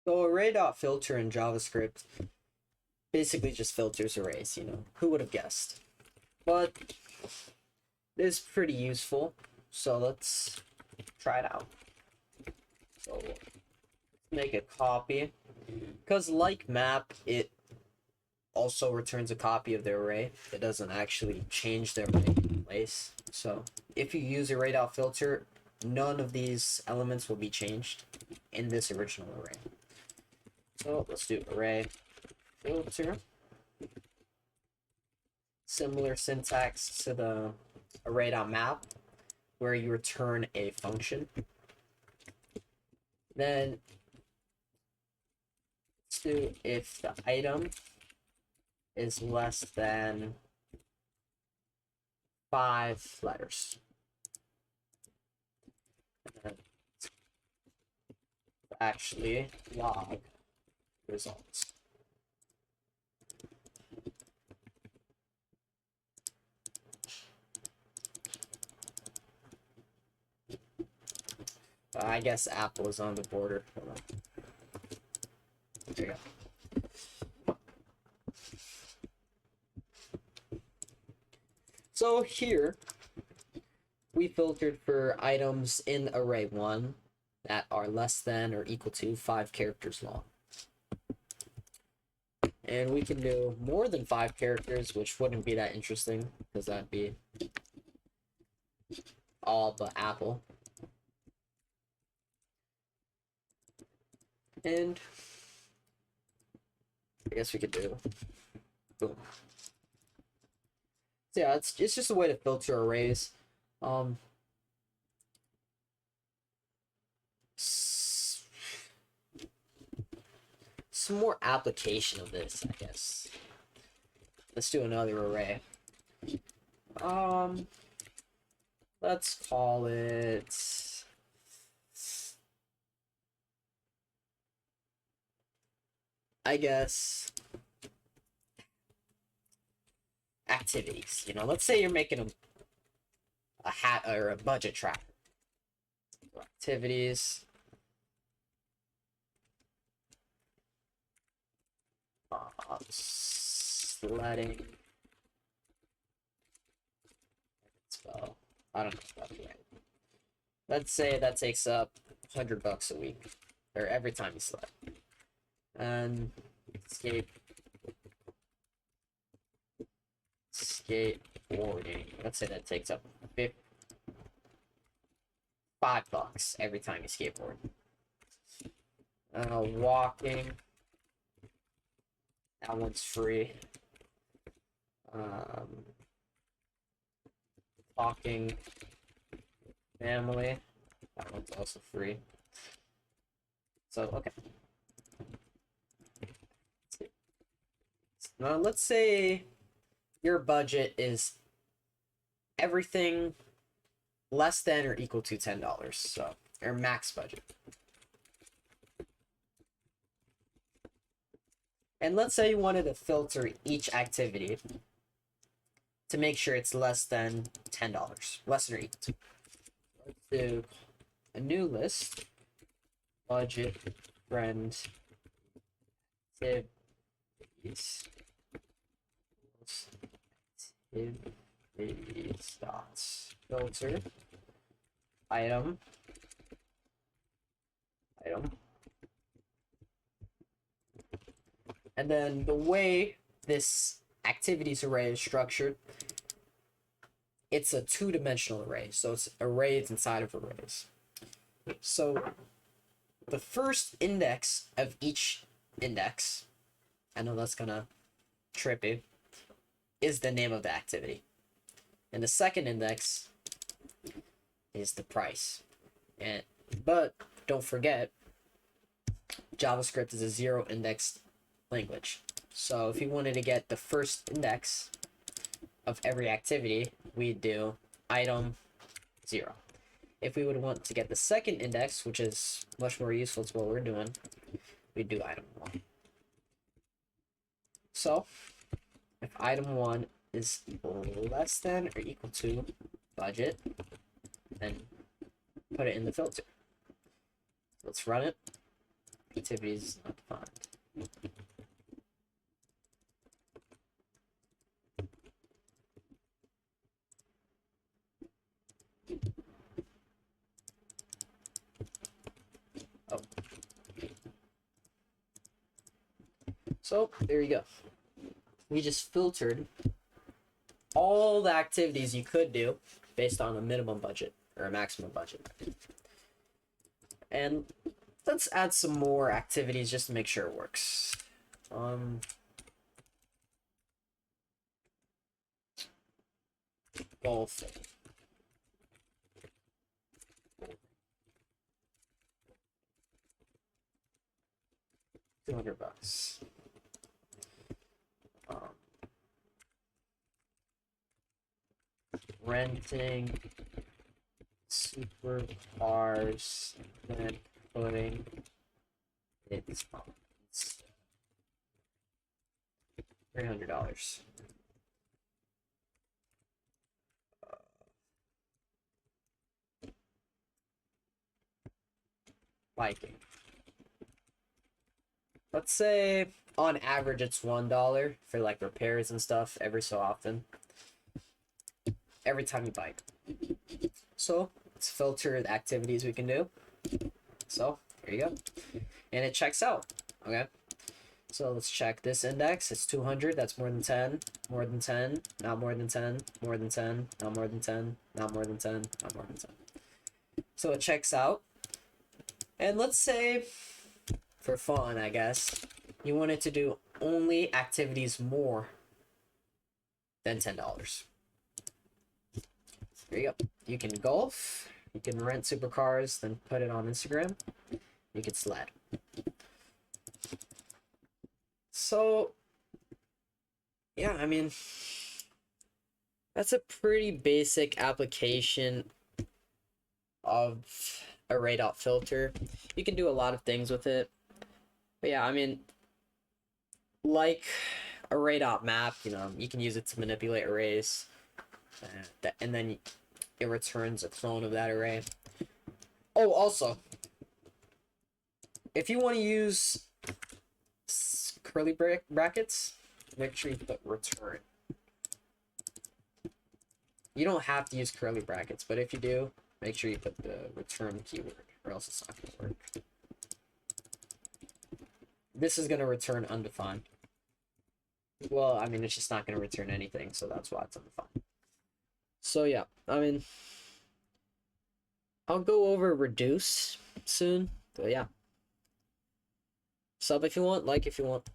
So array.filter in JavaScript basically just filters arrays, Who would have guessed? But it is pretty useful. So let's try it out. So let's make a copy. Because like map, it also returns a copy of the array. It doesn't actually change the array in place. So if you use array.filter, none of these elements will be changed in this original array. So let's do array filter. Similar syntax to the array.map, where you return a function. Then let's do if the item is less than 5 letters. And actually log results. I guess Apple is on the border. Hold on. There you go. So here, we filtered for items in array 1 that are less than or equal to 5 characters long. And we can do more than 5 characters, which wouldn't be that interesting, because that'd be all but Apple. And I guess we could do boom. So yeah, it's just a way to filter arrays. Some more application of this, I guess. Let's do another array. Let's call it I guess activities. Let's say you're making a hat or a budget tracker. Activities. Sledding. Spell. I don't know if that's right. Let's say that takes up $100 a week, or every time you sled. And skateboarding. Let's say that takes up $5 every time you skateboard. Walking. That one's free. Talking. Family. That one's also free. So, okay. Now, let's say your budget is everything less than or equal to $10. So, your max budget. And let's say you wanted to filter each activity to make sure it's less than $10, less than or equal to. Let's do a new list, budget friend activities dots filter item. And then the way this activities array is structured, it's a two-dimensional array. So it's arrays inside of arrays. So the first index of each index, I know that's gonna trip you, is the name of the activity. And the second index is the price. But don't forget, JavaScript is a zero-indexed language. So if you wanted to get the first index of every activity, we'd do item 0. If we would want to get the second index, which is much more useful to what we're doing, we'd do item 1. So if item 1 is less than or equal to budget, then put it in the filter. Let's run it. activities is not defined. Oh. So there you go. We just filtered all the activities you could do based on a minimum budget or a maximum budget. And let's add some more activities just to make sure it works. Golf. $200. Renting supercars, then putting it on $300. Biking. Let's say on average it's $1 for like repairs and stuff every so often. Every time you bike. So let's filter the activities we can do. So there you go. And it checks out. Okay. So let's check this index. It's 200. That's more than 10. More than 10. Not more than 10. More than 10. Not more than 10. Not more than 10. Not more than 10. So it checks out. And let's say, for fun, I guess, you wanted to do only activities more than $10. There you go. You can golf. You can rent supercars, then put it on Instagram. You can sled. So, yeah, I mean, that's a pretty basic application of array.filter. You can do a lot of things with it. But yeah, I mean, like array.map, you know, you can use it to manipulate arrays. And then it returns a clone of that array. Oh, also, if you want to use curly brackets, make sure you put return. You don't have to use curly brackets, but if you do, make sure you put the return keyword, or else it's not going to work. This is going to return undefined. Well, I mean, it's just not going to return anything, so that's why it's undefined. So yeah, I mean, I'll go over reduce soon, but yeah. Sub if you want, like if you want.